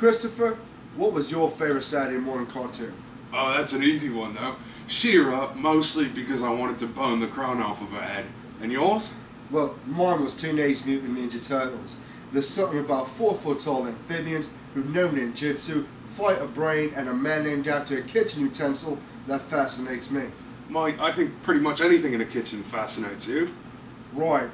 Christopher, what was your favorite Saturday morning cartoon? Oh, that's an easy one though. She-Ra, mostly because I wanted to bone the crown off of her head. And yours? Well, mine was Teenage Mutant Ninja Turtles. There's something about 4-foot-tall amphibians who know ninjutsu, fight a brain, and a man named after a kitchen utensil that fascinates me. Mike, I think pretty much anything in a kitchen fascinates you. Right,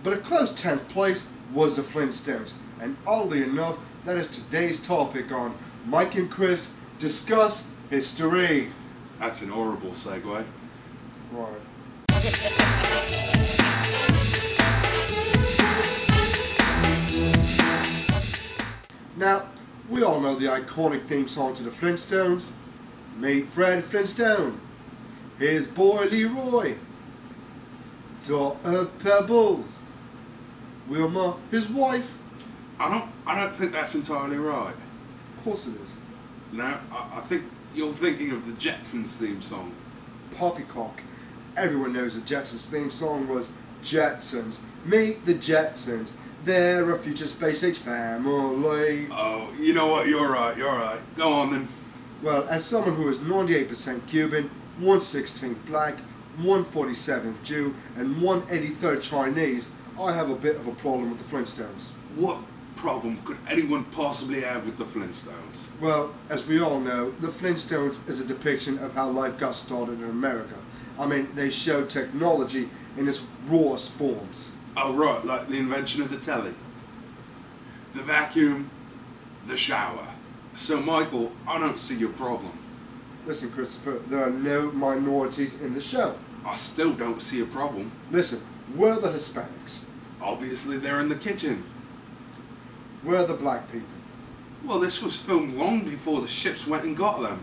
but a close 10th place was the Flintstones, and oddly enough, that is today's topic on Mike and Chris Discuss History. That's an horrible segue. Right. Now, we all know the iconic theme song to the Flintstones. Meet Fred Flintstone, his boy Leroy, Dot of Pebbles, Wilma, his wife. I don't think that's entirely right. Of course it is. No, I think you're thinking of the Jetsons theme song. Poppycock. Everyone knows the Jetsons theme song was Jetsons. Meet the Jetsons. They're a future space age family. Oh, you know what? You're right. Go on then. Well, as someone who is 98% Cuban, 1/16 black, 1/47 Jew, and 1/83 Chinese, I have a bit of a problem with the Flintstones. What problem could anyone possibly have with the Flintstones? Well, as we all know, the Flintstones is a depiction of how life got started in America. I mean, they show technology in its rawest forms. Oh right, like the invention of the telly, the vacuum, the shower. So Michael, I don't see your problem. Listen, Christopher, there are no minorities in the show. I still don't see a problem. Listen, we're the Hispanics. Obviously they're in the kitchen. We're the black people. Well, this was filmed long before the ships went and got them.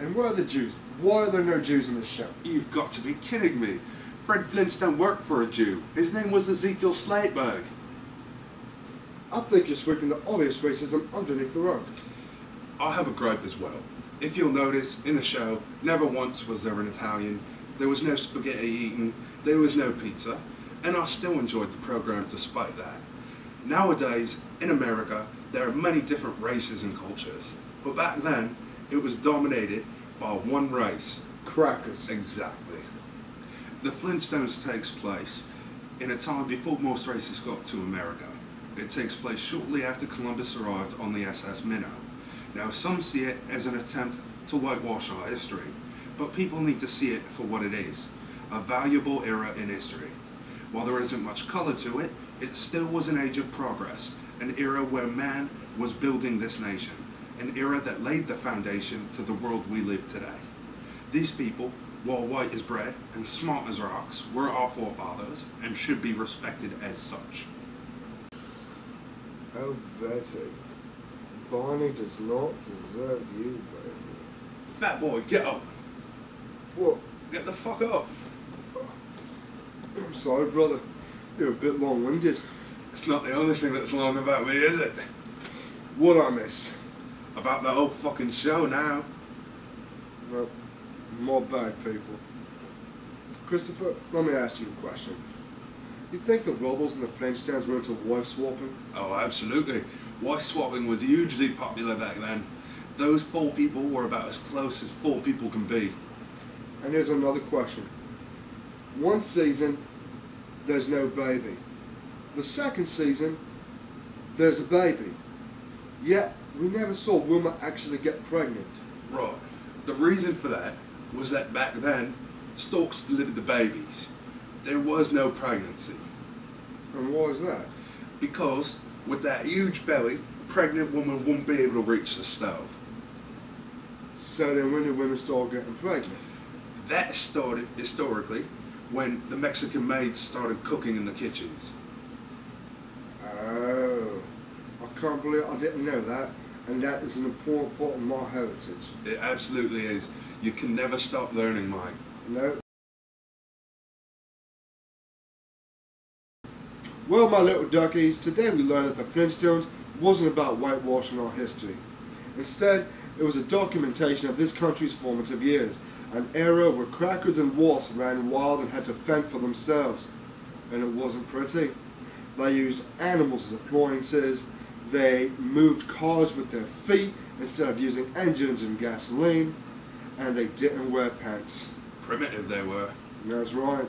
And we're the Jews. Why are there no Jews in this show? You've got to be kidding me. Fred Flintstone worked for a Jew. His name was Ezekiel Slateberg. I think you're sweeping the obvious racism underneath the rug. I have a gripe as well. If you'll notice, in the show, never once was there an Italian, there was no spaghetti eaten, there was no pizza, and I still enjoyed the program despite that. Nowadays, in America, there are many different races and cultures, but back then, it was dominated by one race. Crackers. Exactly. The Flintstones takes place in a time before most races got to America. It takes place shortly after Columbus arrived on the SS Minnow. Now, some see it as an attempt to whitewash our history, but people need to see it for what it is, a valuable era in history. While there isn't much color to it, it still was an age of progress, an era where man was building this nation, an era that laid the foundation to the world we live today. These people, while white as bread and smart as rocks, were our forefathers and should be respected as such. Oh, Betty. Barney does not deserve you, baby. Fat boy, get up. What? Get the fuck up. I'm sorry, brother. You're a bit long-winded. It's not the only thing that's long about me, is it? What I miss? About the whole fucking show now. Well, more bad people. Christopher, let me ask you a question. You think the Robles and the Flintstones were into wife swapping? Oh, absolutely. Wife swapping was hugely popular back then. Those four people were about as close as four people can be. And here's another question. One season, there's no baby. The second season, there's a baby. Yet, we never saw Wilma actually get pregnant. Right. The reason for that was that back then, storks delivered the babies. There was no pregnancy. And why is that? Because with that huge belly, a pregnant woman wouldn't be able to reach the stove. So then when did women start getting pregnant? That started historically when the Mexican maids started cooking in the kitchens. Oh, I can't believe I didn't know that. And that is an important part of my heritage. It absolutely is. You can never stop learning, Mike. No. Well, my little duckies, today we learned that the Flintstones wasn't about whitewashing our history. Instead, it was a documentation of this country's formative years, an era where crackers and wasps ran wild and had to fend for themselves. And it wasn't pretty. They used animals as appliances, They moved cars with their feet instead of using engines and gasoline, and they didn't wear pants. Primitive they were. That's right.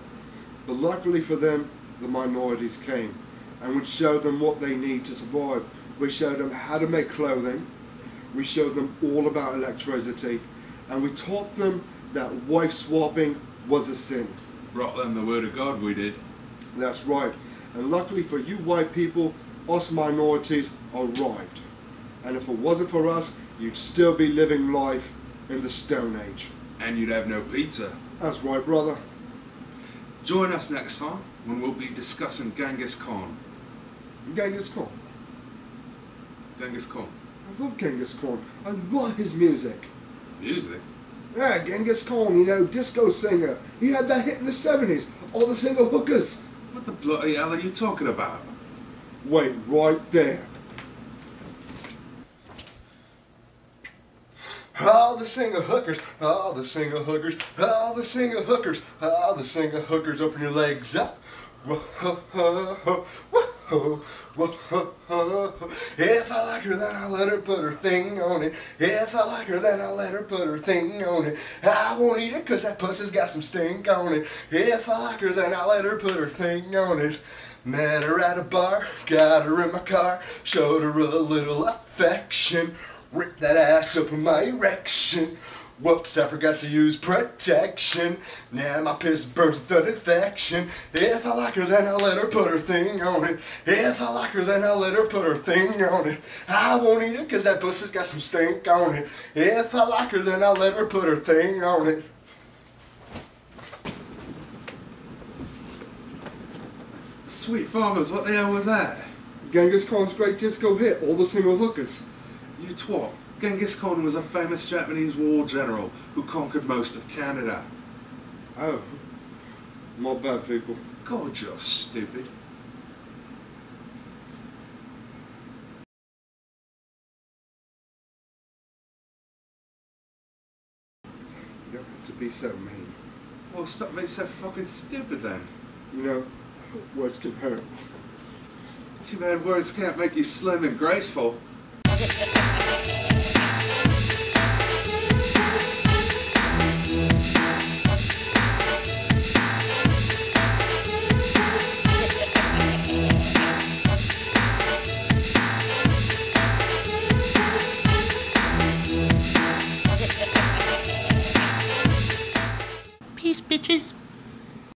But luckily for them, the minorities came, and we showed them what they need to survive. We showed them how to make clothing, we showed them all about electricity, and we taught them that wife swapping was a sin. Brought them the word of God, we did. That's right. And luckily for you white people, us minorities arrived. And if it wasn't for us, you'd still be living life in the Stone Age. And you'd have no pizza. That's right, brother. Join us next time when we'll be discussing Genghis Khan. Genghis Khan. Genghis Khan. I love Genghis Khan. I love his music. Music? Yeah, Genghis Khan, you know, disco singer. He had that hit in the 70s. All the single hookers. What the bloody hell are you talking about? Wait, right there. All the single hookers, all the single hookers, all the single hookers, all the single hookers, open your legs up. If I like her, then I'll let her put her thing on it. If I like her, then I'll let her put her thing on it. I won't eat it 'cause that pussy's got some stink on it. If I like her, then I'll let her put her thing on it. Met her at a bar, got her in my car, showed her a little affection, ripped that ass up in my erection. Whoops, I forgot to use protection. Now my piss burns with an infection. If I like her, then I'll let her put her thing on it. If I like her, then I'll let her put her thing on it. I won't eat it 'cause that pussy's got some stink on it. If I like her, then I'll let her put her thing on it. Sweet farmers, what the hell was that? Genghis Khan's great disco hit, all the single hookers. You twat. Genghis Khan was a famous Japanese war general who conquered most of Canada. Oh, my bad, people. God, you're stupid. You don't have to be so mean. Well, stop being so fucking stupid then. You know, words can hurt. Too bad words can't make you slim and graceful. Peace, bitches.